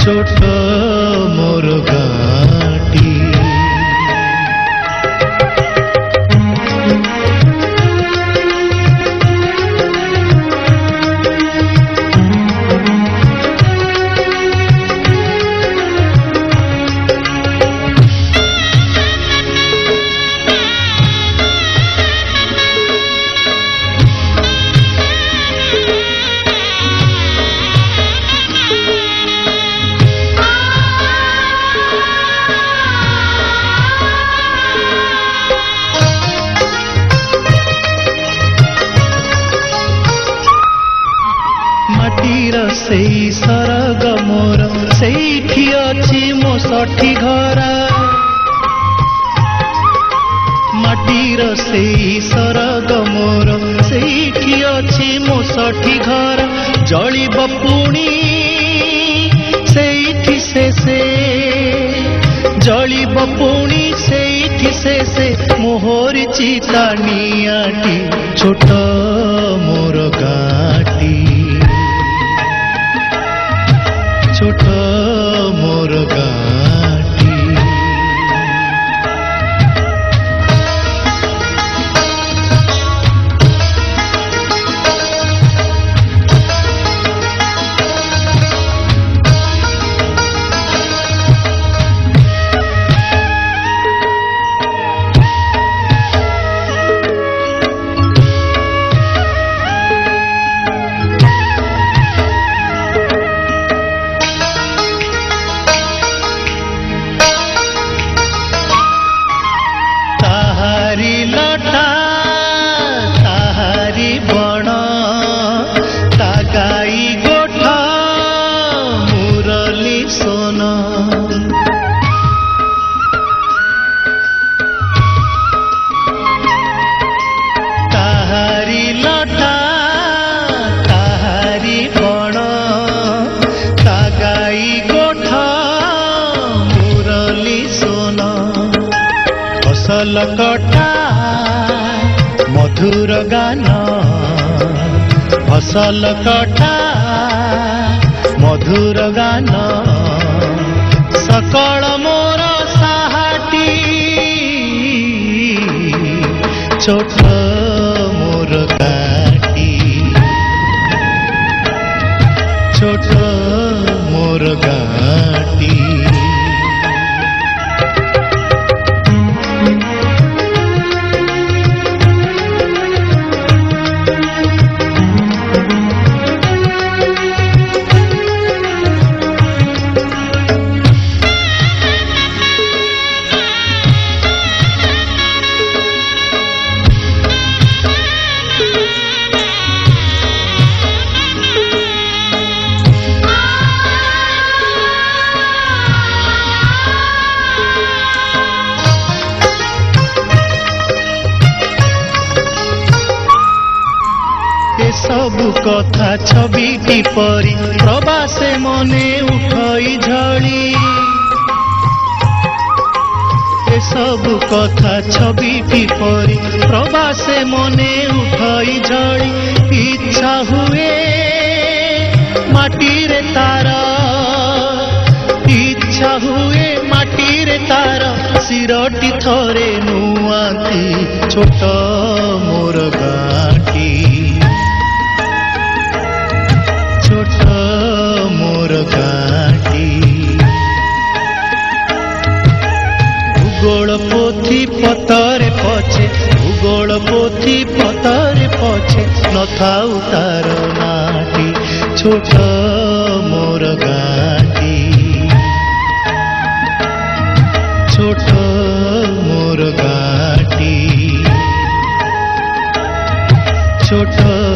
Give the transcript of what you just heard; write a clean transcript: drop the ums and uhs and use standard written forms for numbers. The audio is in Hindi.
छोट मोर गाटी सेई सरग मोर सेठी अछि मो सठी घरा माटीर सेई सरग मोर सेठी अछि मो सठी घरा जलिब पुणी सेठी से जलिब पुणी सेठी से मोहर चिता नियाटी छोट मोर गाटी छोट मोर गाटी फसल कटा मधुर गान फसल कटा मधुर गान सकल मोर साहाटी छोट मोर गाटी छोट मोर गाटी सबु कथा छविटी परी प्रवासे मने उठई झड़ी ए सबु कथा छविटी परी प्रवासे मने उठई झड़ी इच्छा हुए माटी रे तार इच्छा हुए माटी रे तार सिरटी थरे नुआती छोट मोर गाटी छोट मोर गाटी भूगोल पोथी पतरे पछे भूगोल पोथी पतरे पछे नथाउ तार नाटी छोट मोर गाटी छोट मोर गाटी छोट